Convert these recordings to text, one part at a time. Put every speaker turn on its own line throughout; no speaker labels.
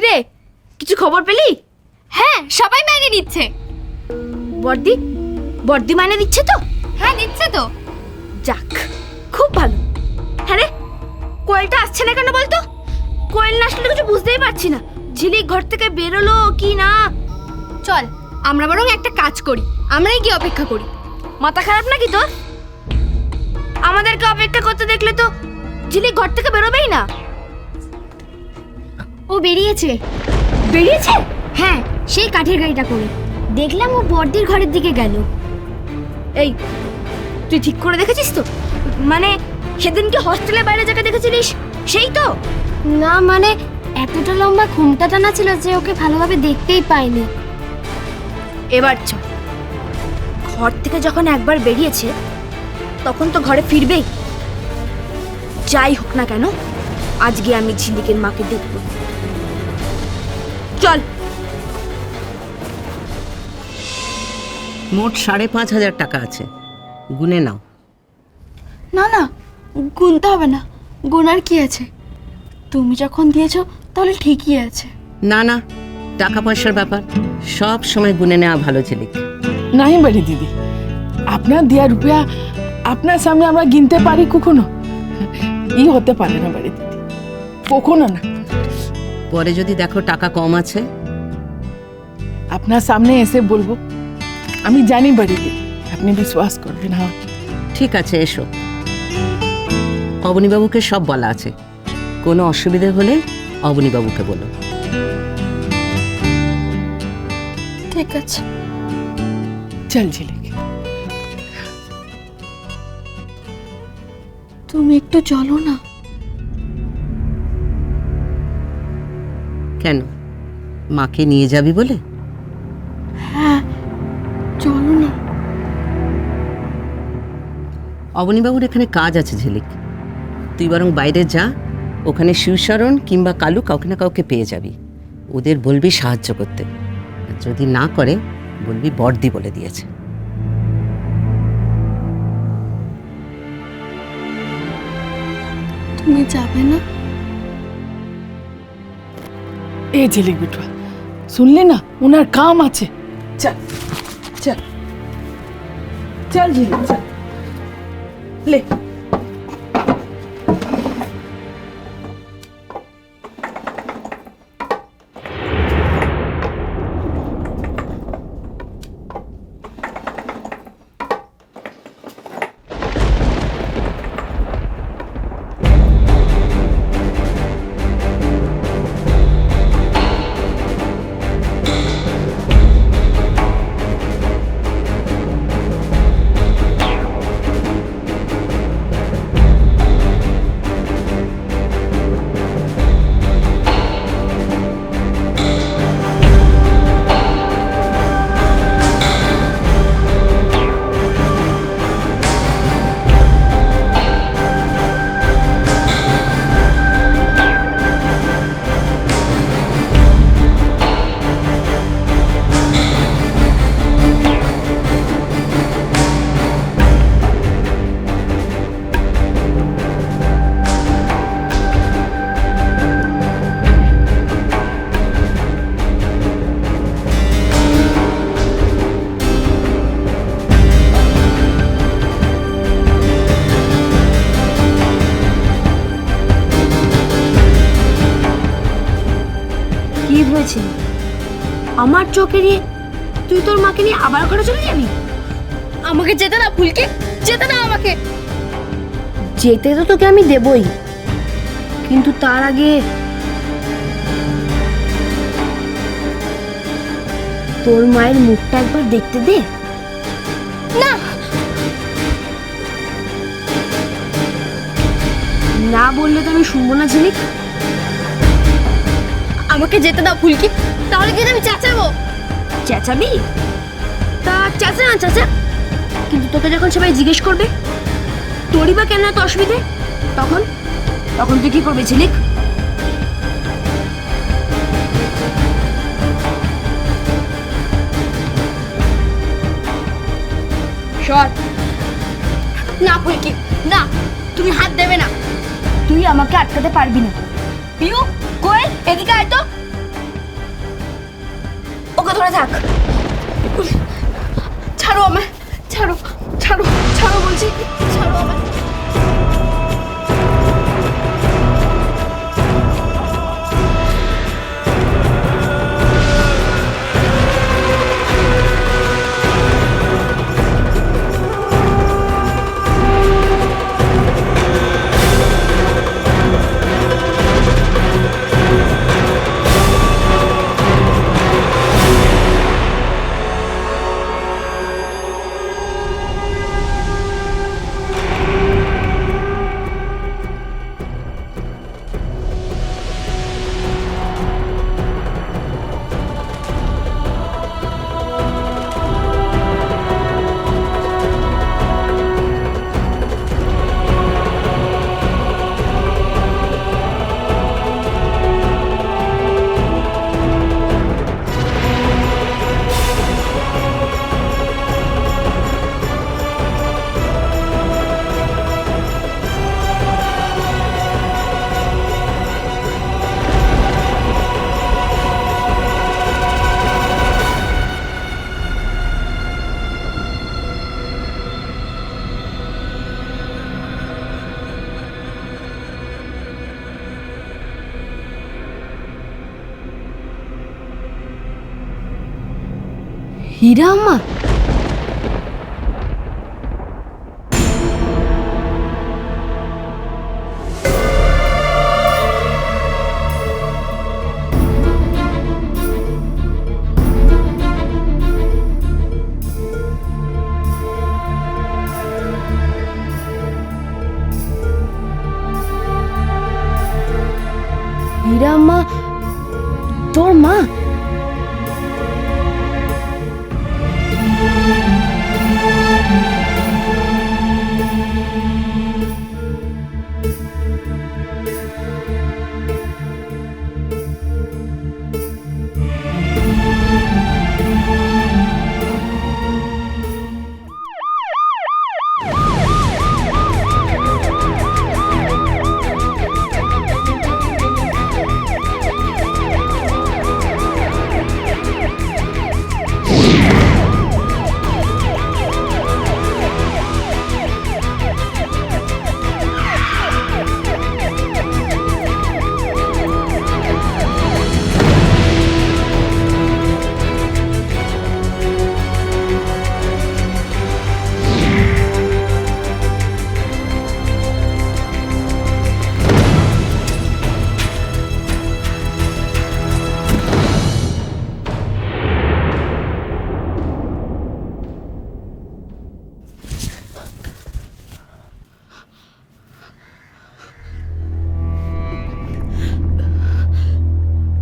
কিরে, কিছু খবর পেলি?
হ্যাঁ, সবাই মাইনে নিচ্ছে।
বর্দি বর্দি মাইনে দিচ্ছে তো?
হ্যাঁ, দিচ্ছে তো।
যাক, খুব ভালো। হ্যাঁ রে, কোয়েলটা আসছে না কেন বলতো? কোয়েল না আসলে কিছু বুঝতেই পারছি না। ঝিলিক ঘর থেকে বেরোলো কি না।
চল, আমরা বরং একটা কাজ করি, আমরাই গিয়ে অপেক্ষা করি।
মাথা খারাপ নাকি তোর? আমাদেরকে অপেক্ষা করতে দেখলে তো ঝিলিক ঘর থেকে বেরোবেই না।
ও বেরিয়েছে।
বেরিয়েছে?
হ্যাঁ, সেই কাঠের গাড়িটা করে। দেখলাম ও বর্দির ঘরের দিকে গেল।
এই, তুই ঠিক করে দেখেছিস তো? মানে সেদিনকে হস্টেলের বাইরে যাকে দেখেছিলিস সেই তো?
না, মানে এতটা লম্বা ঘুমটা টানা ছিল যে ওকে ভালোভাবে দেখতেই পাইনি।
এবার চল, ঘর থেকে যখন একবার বেরিয়েছে তখন তো ঘরে ফিরবেই। যাই হোক না কেন, আজকে আমি ঝিলিকের মাকে দেখব। চল।
মোট 5,500 টাকা আছে, গুনে নাও।
না না, গুনতে হবে না। গোনার কি আছে? তুমি যখন দিয়েছো তাহলে ঠিকই আছে।
না না, টাকা পয়সার ব্যাপার, সব সময় গুনে নেওয়া ভালো ঝিলিক।
नहीं बड़ी दीदी, अपना दिया रुपया আপনার সামনে আমরা গিনতে পারি কখনো? ই হতে পারে না বড়ি দিদি, কখনো না।
পরে যদি দেখো টাকা কম আছে?
আপনার সামনে এসে বলবো। আমি জানি বড়ি দিদি, আপনি বিশ্বাস করবেন। হ্যাঁ
ঠিক আছে, এসো। অবনীবাবুকে সব বলা আছে, কোনো অসুবিধে হলে অবনীবাবুকে বলো।
ঠিক আছে,
চল ঝিলিক।
তুমি একটু চলো না।
কেন, মাকে নিয়ে যাবি বলে?
হ্যাঁ, চলো না।
অবনীবাবুর এখানে কাজ আছে ঝিলিক, তুই বরং বাইরে যা। ওখানে শিবশরণ কিংবা কালু কাউকে না কাউকে পেয়ে যাবি। ওদের বলবি সাহায্য করতে, আর যদি না করে বলবি বর্দি বলে দিয়েছে।
তুমি যাবে না?
এ ঝিলিক বিটুয়া, শুনলে না, ওনার কাম আছে। চল চল চল ঝিলিক, চল লে।
কি হয়েছে? আমার চোখে নিয়ে তুই তোর মাকে নিয়ে আবার ঘরে চলে যাবি?
আমাকে যেতে না, ফুলকি, যেতে না আমাকে।
যেতে তো তোকে আমি দেবই, কিন্তু তার আগে তোর মায়ের মুখটা একবার দেখতে দে।
না,
না বললে তো আমি শুনবো না ঝিলিক।
আমাকে যেতে দাও ফুলকি, তাহলে কিন্তু আমি চেঁচাবো।
চেঁচাবি? তা চেঁচা না চেঁচা, কিন্তু তোকে যখন সবাই জিজ্ঞেস করবে তোরই বা কেন এত অসুবিধে, তখন তখন তুই কি করবি ঝিলিক? সর।
না ফুলকি, না, তুমি হাত দেবে না।
তুই আমাকে আটকাতে পারবি না।
পিউ, কোয়েল, এদিকে আয় তো।
ওকে ধরে থাক।
ছাড়ো আমায়, ছাড়ো ছাড়ো ছাড়ো বলছি, ছাড়ো আমায়।
হীরা আম্মা? হীরা আম্মা তোর মা?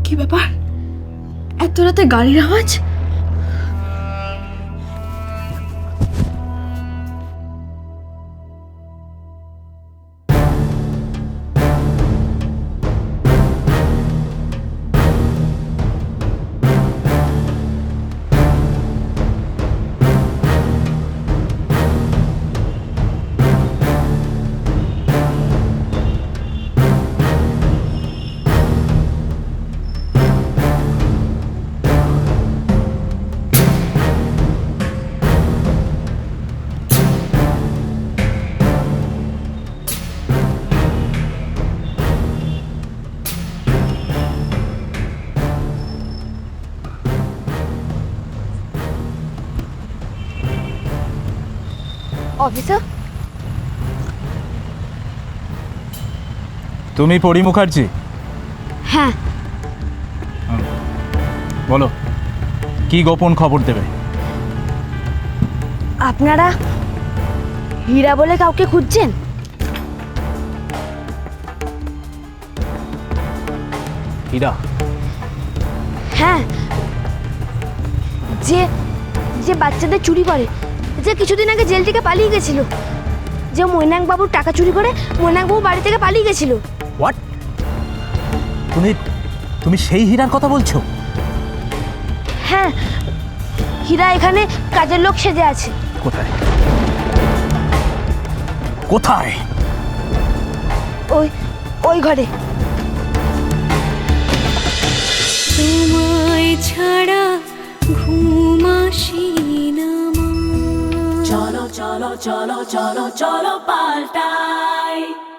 কি ব্যাপার, এত রাতে গাড়ির আওয়াজ?
অফিসার,
তুমি পরি মুখার্জি?
হ্যাঁ।
বলো, কি গোপন খবর দেবে?
আপনারা হীরা বলে কাউকে খুঁজছেন?
হীরা?
হ্যাঁ, যে যে বাচ্চাদের চুরি করে, যে কিছুদিন আগে জেল থেকে পালিয়ে গেছিল, যে মৈনাক বাবুর টাকা চুরি করে মৈনাক বাবু বাড়ি থেকে পালিয়ে গেছিল।
হোয়াট? তুমি সেই হীরার কথা বলছো?
হ্যাঁ, হীরা এখানে কাজের লোক সেজে আছে।
কোথায় কোথায়?
ওই ওই ঘরে।
তোমায় ছাড়া cholo, cholo, cholo, cholo, paltai.